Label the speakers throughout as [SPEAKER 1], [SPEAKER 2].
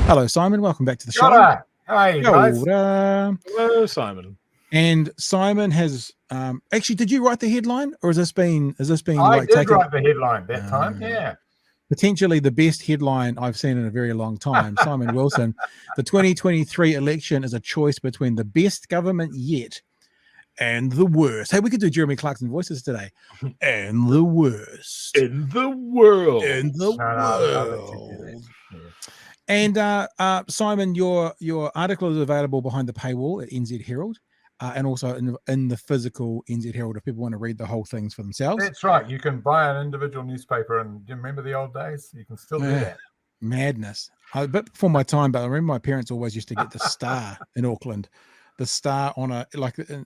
[SPEAKER 1] Hello, Simon. Welcome back to the show.
[SPEAKER 2] Hi, guys.
[SPEAKER 3] Hello, Simon.
[SPEAKER 1] And Simon has actually. Did you write the headline, or has this been?
[SPEAKER 2] I did write the headline that time. Yeah.
[SPEAKER 1] Potentially the best headline I've seen in a very long time. Simon Wilson, the 2023 election is a choice between the best government yet and the worst. Hey, we could do Jeremy Clarkson voices today. And the worst
[SPEAKER 3] in the world.
[SPEAKER 1] In the world. And Simon, your article is available behind the paywall at NZ Herald, and also in the physical NZ Herald if people want to read the whole things for themselves.
[SPEAKER 2] That's right. You can buy an individual newspaper, and do you remember the old days? You can still do that.
[SPEAKER 1] Madness. A bit before my time, but I remember my parents always used to get the Star in Auckland. The Star on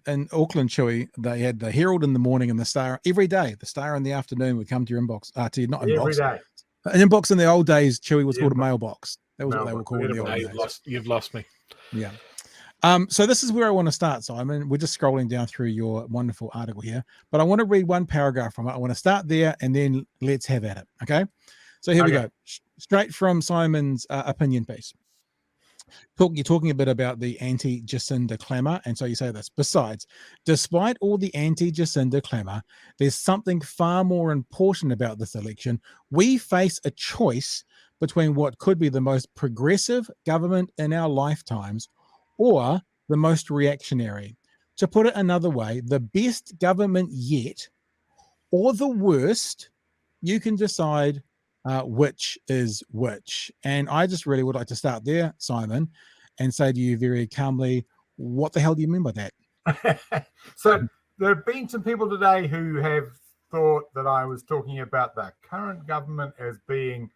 [SPEAKER 1] in Auckland, Chewy, they had the Herald in the morning and the Star every day. The Star in the afternoon would come to your inbox. Not inbox.
[SPEAKER 2] Every day.
[SPEAKER 1] An inbox in the old days, Chewy, was called a mailbox. That was what they were called in the old days.
[SPEAKER 3] You've lost me.
[SPEAKER 1] Yeah. So this is where I want to start, Simon. We're just scrolling down through your wonderful article here, but I want to read one paragraph from it. I want to start there and then let's have at it. Okay. So here we go. Straight from Simon's opinion piece. You're talking a bit about the anti-Jacinda clamour, and so you say this. Besides, despite all the anti-Jacinda clamour, there's something far more important about this election. We face a choice between what could be the most progressive government in our lifetimes or the most reactionary. To put it another way, the best government yet or the worst. You can decide which is which. And I just really would like to start there, Simon, and say to you very calmly, what the hell do you mean by that?
[SPEAKER 2] So there have been some people today who have thought that I was talking about the current government as being,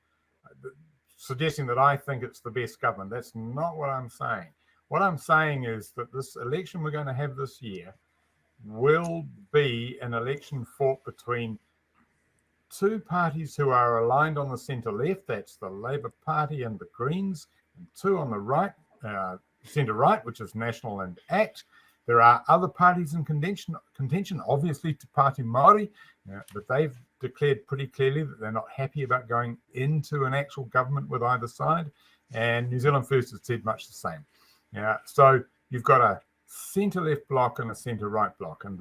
[SPEAKER 2] suggesting that I think it's the best government. That's not what I'm saying. What I'm saying is that this election we're going to have this year will be an election fought between two parties who are aligned on the centre-left, that's the Labour Party and the Greens, and two on the right, centre-right, which is National and ACT. There are other parties in contention, obviously Te Pāti Māori, but they've declared pretty clearly that they're not happy about going into an actual government with either side, and New Zealand First has said much the same. So you've got a centre-left bloc and a centre-right bloc, and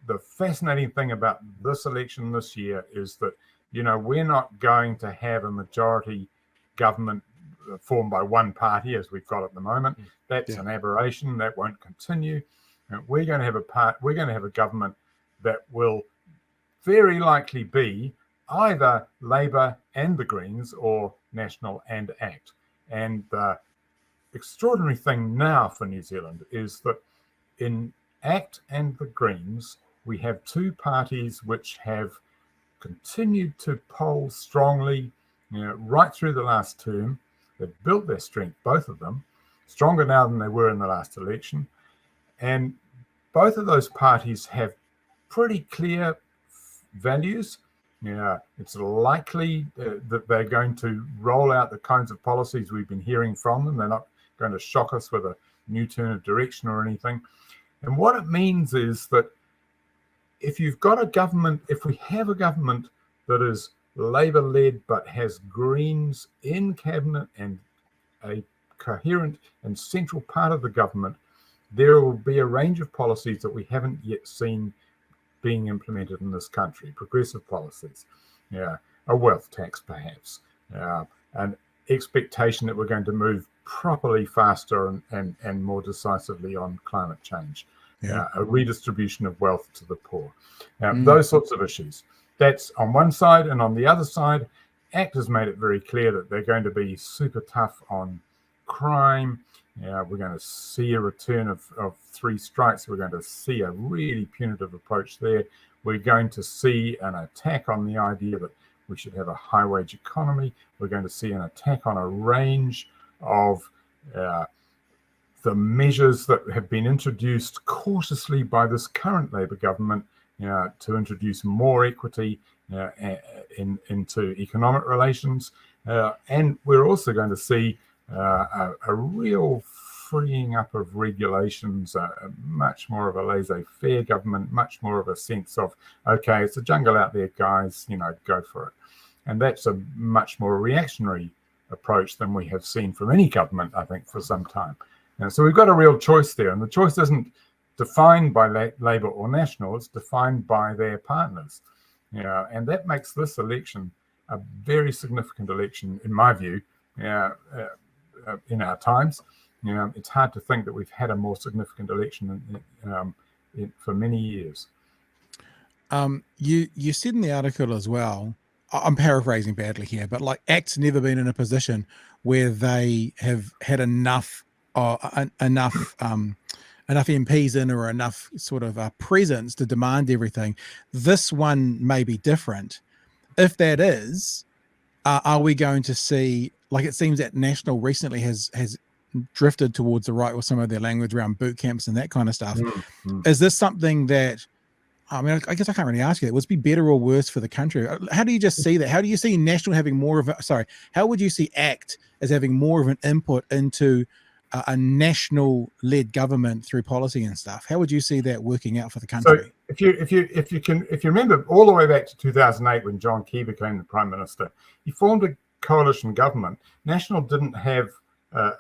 [SPEAKER 2] the fascinating thing about this election this year is that, we're not going to have a majority government formed by one party as we've got at the moment. That's an aberration. That won't continue. We're going to have a government that will very likely be either Labour and the Greens or National and ACT. And the extraordinary thing now for New Zealand is that in ACT and the Greens, we have two parties which have continued to poll strongly, right through the last term. They've built their strength, both of them, stronger now than they were in the last election. And both of those parties have pretty clear values. It's likely that they're going to roll out the kinds of policies we've been hearing from them. They're not going to shock us with a new turn of direction or anything. And what it means is that if we have a government that is Labour-led but has Greens in cabinet and a coherent and central part of the government, there will be a range of policies that we haven't yet seen being implemented in this country, progressive policies, a wealth tax perhaps, an expectation that we're going to move properly faster and more decisively on climate change. A redistribution of wealth to the poor. Those sorts of issues. That's on one side. And on the other side, ACT has made it very clear that they're going to be super tough on crime. We're going to see a return of three strikes. We're going to see a really punitive approach there. We're going to see an attack on the idea that we should have a high-wage economy. We're going to see an attack on a range of the measures that have been introduced cautiously by this current Labour government, to introduce more equity into economic relations. And we're also going to see a real freeing up of regulations, much more of a laissez-faire government, much more of a sense of, okay, it's a jungle out there, guys, go for it. And that's a much more reactionary approach than we have seen from any government, I think, for some time. So we've got a real choice there, and the choice isn't defined by Labour or National, it's defined by their partners. And that makes this election a very significant election, in my view, in our times. It's hard to think that we've had a more significant election for many years.
[SPEAKER 1] You said in the article as well, I'm paraphrasing badly here, but like ACT's never been in a position where they have had enough MPs in, or enough sort of presence to demand everything. This one may be different. If that is, are we going to see, like it seems that National recently has drifted towards the right with some of their language around boot camps and that kind of stuff. Is this something that, I mean, I guess I can't really ask you that. Would it be better or worse for the country? How do you just see that? How do you see National having more of how would you see ACT as having more of an input into a national-led government through policy and stuff? How would you see that working out for the country?
[SPEAKER 2] So if you remember all the way back to 2008 when John Key became the Prime Minister, he formed a coalition government. National didn't have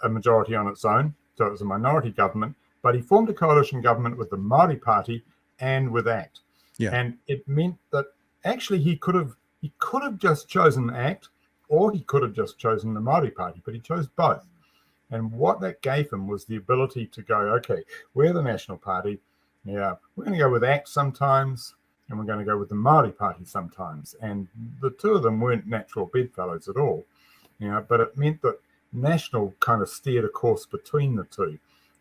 [SPEAKER 2] a majority on its own, so it was a minority government, but he formed a coalition government with the Māori Party and with ACT. And it meant that actually he could have just chosen ACT, or he could have just chosen the Māori Party, but he chose both. And what that gave him was the ability to go, okay, we're the National Party. We're going to go with ACT sometimes, and we're going to go with the Māori Party sometimes. And the two of them weren't natural bedfellows at all. But it meant that National kind of steered a course between the two.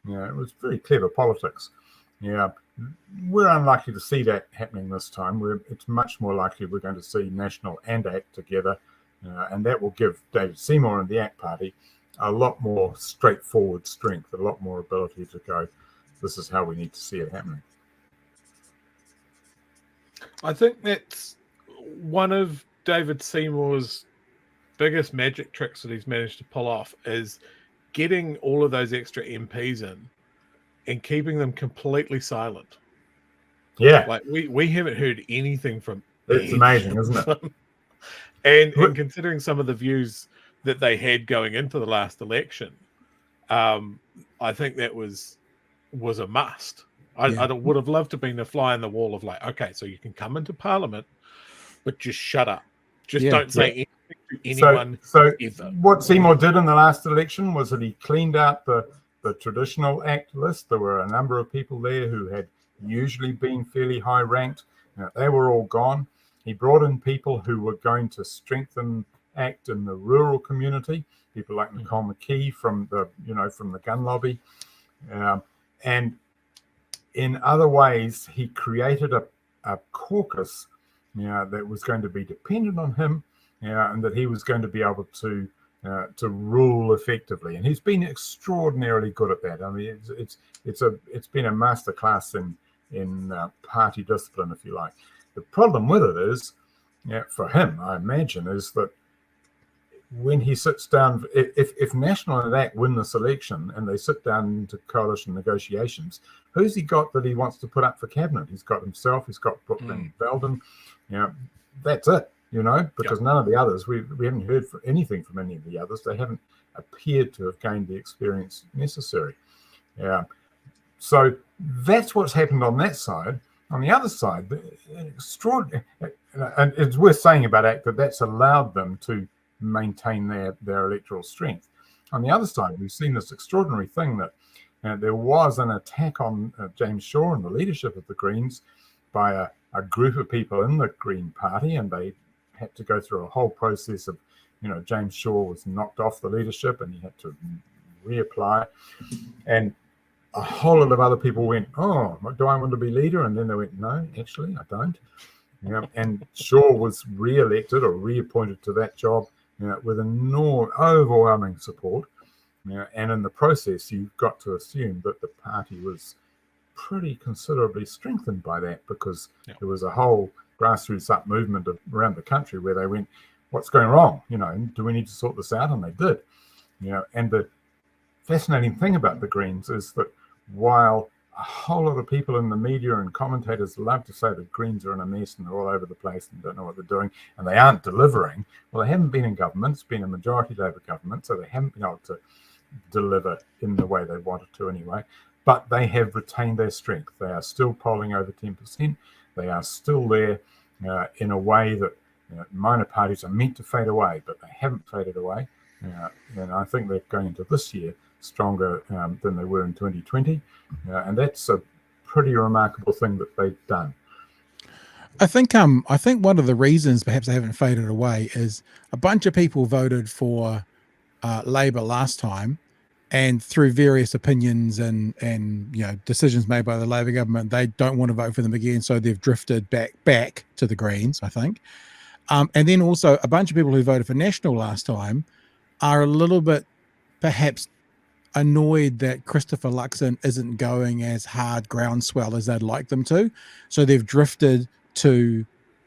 [SPEAKER 2] It was very clever politics. We're unlikely to see that happening this time. It's much more likely we're going to see National and ACT together, and that will give David Seymour and the ACT Party a lot more straightforward strength, a lot more ability to go, this is how we need to see it happening.
[SPEAKER 3] I think that's one of David Seymour's biggest magic tricks that he's managed to pull off, is getting all of those extra MPs in and keeping them completely silent. Like we haven't heard anything from
[SPEAKER 2] It's amazing, isn't it?
[SPEAKER 3] And considering some of the views that they had going into the last election, I think that was a must. I would have loved to have been a fly on the wall of like, okay, so you can come into Parliament, but just shut up. Just don't say anything to anyone.
[SPEAKER 2] So
[SPEAKER 3] ever.
[SPEAKER 2] What Seymour did in the last election was that he cleaned out the traditional ACT list. There were a number of people there who had usually been fairly high ranked. They were all gone. He brought in people who were going to strengthen ACT in the rural community, people like Nicole McKee from the gun lobby, and in other ways he created a caucus that was going to be dependent on him, and that he was going to be able to rule effectively, and he's been extraordinarily good at that. I mean, it's been a masterclass in party discipline, if you like. The problem with it is, for him, I imagine, is that when he sits down, if National and ACT win this election and they sit down into coalition negotiations, who's he got that he wants to put up for cabinet? He's got himself, he's got Brooklyn Veldon. That's it, because none of the others, we haven't heard anything from any of the others. They haven't appeared to have gained the experience necessary. So that's what's happened on that side. On the other side, extraordinary, and it's worth saying about ACT that that's allowed them to maintain their electoral strength. On the other side, we've seen this extraordinary thing that there was an attack on James Shaw and the leadership of the Greens by a group of people in the Green Party, and they had to go through a whole process of, James Shaw was knocked off the leadership and he had to reapply, and a whole lot of other people went, oh, do I want to be leader? And then they went, no, actually, I don't. And Shaw was re-elected or reappointed to that job with overwhelming support. And in the process, you've got to assume that the party was pretty considerably strengthened by that, because there was a whole grassroots up movement around the country where they went, what's going wrong? Do we need to sort this out? And they did. And the fascinating thing about the Greens is that while a whole lot of people in the media and commentators love to say the Greens are in a mess and they're all over the place and don't know what they're doing and they aren't delivering. Well, they haven't been in government. It's been a majority Labour government, so they haven't been able to deliver in the way they wanted to anyway. But they have retained their strength. They are still polling over 10%. They are still there in a way that minor parties are meant to fade away, but they haven't faded away. And I think they're going into this year stronger than they were in 2020. And that's a pretty remarkable thing that they've done.
[SPEAKER 1] I think one of the reasons perhaps they haven't faded away is a bunch of people voted for Labour last time, and through various opinions and decisions made by the Labour government, they don't want to vote for them again, so they've drifted back to the Greens, I think. And then also a bunch of people who voted for National last time are a little bit perhaps annoyed that Christopher Luxon isn't going as hard groundswell as they'd like them to, so they've drifted to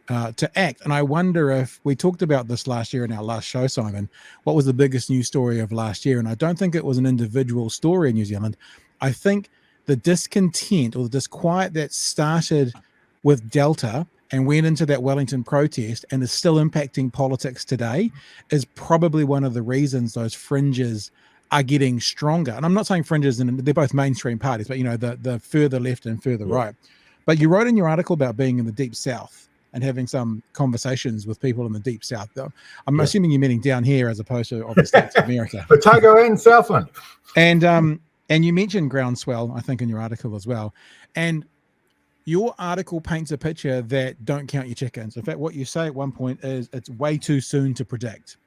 [SPEAKER 1] ACT. And I wonder if we talked about this last year in our last show, Simon, what was the biggest news story of last year? And I don't think it was an individual story in New Zealand. I think the discontent or the disquiet that started with Delta and went into that Wellington protest and is still impacting politics today is probably one of the reasons those fringes are getting stronger. And I'm not saying fringes, and they're both mainstream parties, but the further left and further right. But you wrote in your article about being in the Deep South and having some conversations with people in the Deep South. I'm assuming you're meaning down here as opposed to obviously America.
[SPEAKER 2] Otago and Southland.
[SPEAKER 1] And you mentioned groundswell, I think, in your article as well. And your article paints a picture that don't count your chickens. In fact, what you say at one point is it's way too soon to predict.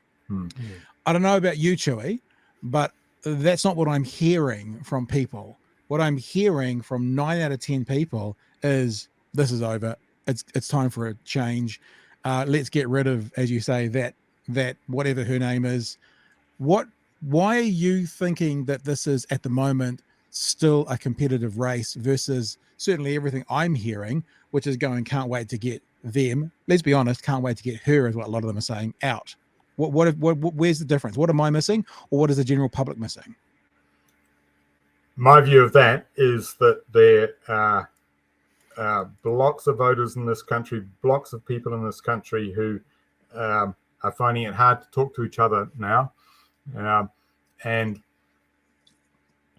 [SPEAKER 1] I don't know about you, Chewy, but that's not what I'm hearing from people. What I'm hearing from 9 out of 10 people is this is over. It's time for a change. Let's get rid of, as you say, that whatever her name is. Why are you thinking that this is at the moment still a competitive race versus certainly everything I'm hearing, which is going, can't wait to get them. Let's be honest, can't wait to get her is what a lot of them are saying out. Where's the difference? What am I missing, or what is the general public missing?
[SPEAKER 2] My view of that is that there are blocks of voters in this country, blocks of people in this country who are finding it hard to talk to each other now. And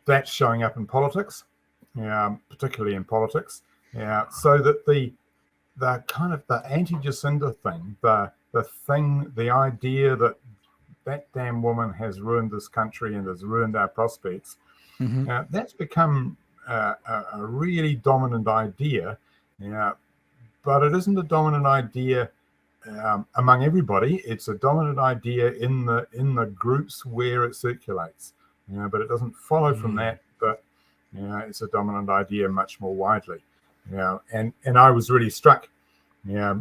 [SPEAKER 2] that's showing up in politics, particularly in politics. So that the kind of the anti-Jacinda thing, the idea that damn woman has ruined this country and has ruined our prospects, that's become a really dominant idea, but it isn't a dominant idea among everybody. It's a dominant idea in the groups where it circulates, but it doesn't follow from that. But it's a dominant idea much more widely. And I was really struck. I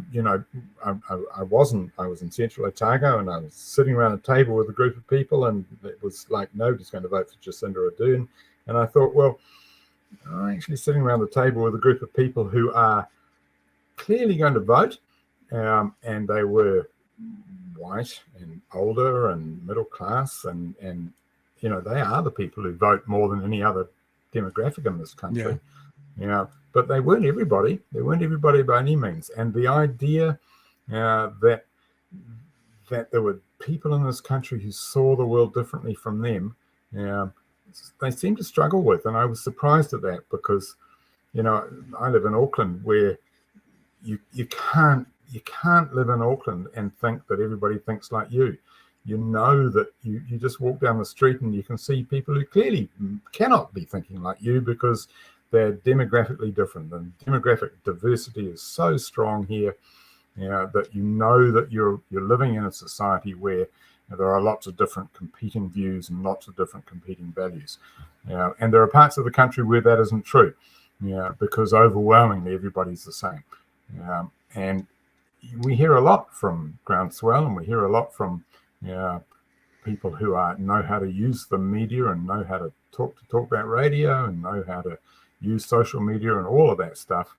[SPEAKER 2] was in Central Otago and I was sitting around a table with a group of people, and it was like nobody's going to vote for Jacinda Ardern. And I thought, well, I'm actually sitting around the table with a group of people who are clearly going to vote, and they were white and older and middle class, and they are the people who vote more than any other demographic in this country. But they weren't everybody. They weren't everybody by any means. And the idea that there were people in this country who saw the world differently from them, they seem to struggle with. And I was surprised at that because, I live in Auckland, where you can't live in Auckland and think that everybody thinks like you. You know that you just walk down the street and you can see people who clearly cannot be thinking like you because they're demographically different. And demographic diversity is so strong here, that that you're living in a society where there are lots of different competing views and lots of different competing values. And there are parts of the country where that isn't true, because overwhelmingly everybody's the same. And we hear a lot from Groundswell, and we hear a lot from people who know how to use the media and know how to talk about radio and know how to use social media and all of that stuff.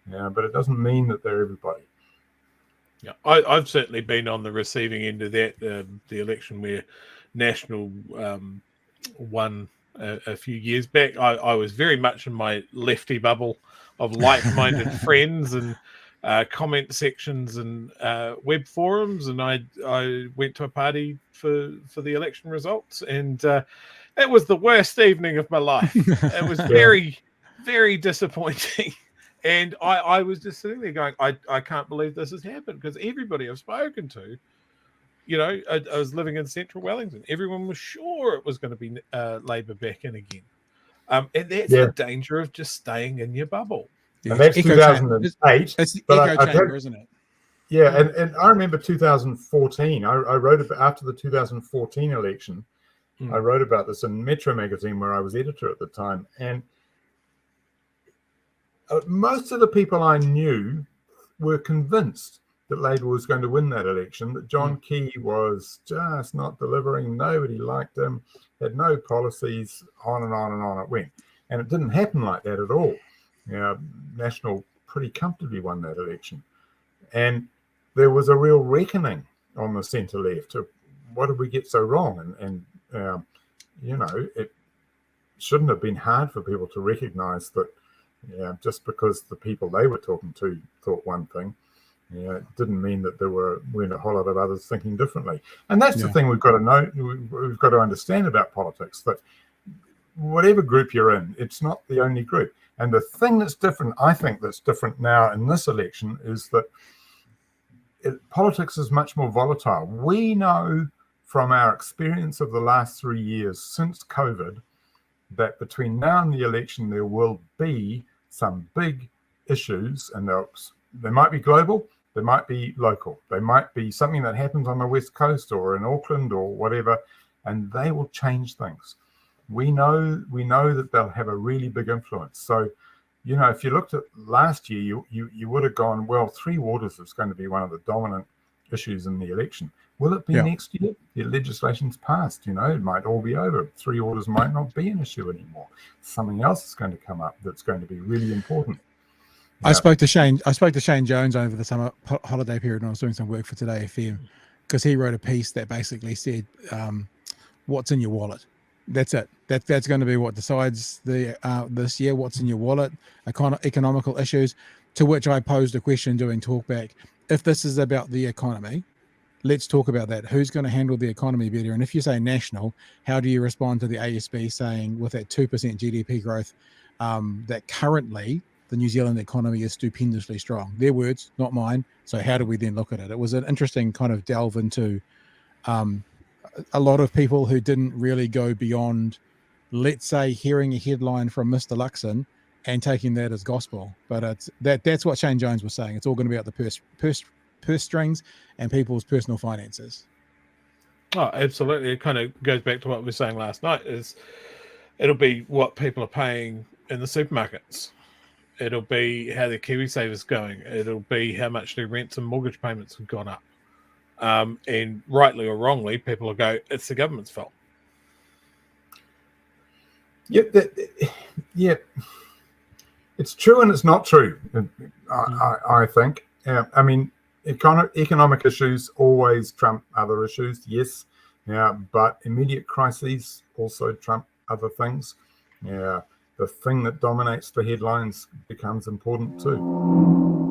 [SPEAKER 2] But it doesn't mean that they're everybody.
[SPEAKER 3] Yeah, I've certainly been on the receiving end of that. The election where National won a few years back. I was very much in my lefty bubble of like-minded friends and comment sections and web forums, and I went to a party for the election results, and it was the worst evening of my life. It was very, very disappointing. And I was just sitting there going, I can't believe this has happened, because everybody I've spoken to, you know, I was living in central Wellington. Everyone was sure it was going to be Labour back in again. And that's the danger of just staying in your bubble.
[SPEAKER 2] And that's 2008.
[SPEAKER 1] It's the echo chamber, isn't it?
[SPEAKER 2] Yeah, and I remember 2014. I wrote about, after the 2014 election, I wrote about this in Metro magazine, where I was editor at the time. And most of the people I knew were convinced that Labour was going to win that election, that John Key was just not delivering, nobody liked him, had no policies, on and on and on it went. And it didn't happen like that at all. You know, National pretty comfortably won that election. And there was a real reckoning on the centre-left of what did we get so wrong? And you know, it shouldn't have been hard for people to recognise that just because the people they were talking to thought one thing, it didn't mean that there weren't a whole lot of others thinking differently. And that's the thing we've got to know, we've got to understand about politics, that whatever group you're in, it's not the only group. And the thing that's different, I think that's different now in this election, is that politics is much more volatile. We know from our experience of the last 3 years since COVID that between now and the election, there will be some big issues, and they might be global, they might be local, they might be something that happens on the West Coast or in Auckland or whatever, and they will change things. We know that they'll have a really big influence. So, you know, if you looked at last year, you would have gone, well, Three Waters is going to be one of the dominant issues in the election. Will it be next year? The legislation's passed, you know, it might all be over. Three Waters might not be an issue anymore. Something else is going to come up that's going to be really important.
[SPEAKER 1] I spoke to Shane Jones over the summer holiday period when I was doing some work for Today FM, because he wrote a piece that basically said, what's in your wallet? That's it. That's going to be what decides this year, what's in your wallet, economical issues, to which I posed a question doing talkback. If this is about the economy, let's talk about that. Who's going to handle the economy better? And if you say national, how do you respond to the ASB saying with that 2% GDP growth, that currently the New Zealand economy is stupendously strong? Their words, not mine. So how do we then look at it? It was an interesting kind of delve into a lot of people who didn't really go beyond, let's say, hearing a headline from Mr. Luxon and taking that as gospel. But that's what Shane Jones was saying. It's all going to be about the purse strings and people's personal finances.
[SPEAKER 3] Oh, absolutely. It kind of goes back to what we were saying last night, is it'll be what people are paying in the supermarkets. It'll be how their KiwiSaver's going. It'll be how much their rents and mortgage payments have gone up. And rightly or wrongly, people will go, it's the government's fault.
[SPEAKER 2] Yeah, it's true and it's not true, I think. I mean, economic issues always trump other issues, yes. But immediate crises also trump other things. The thing that dominates the headlines becomes important too.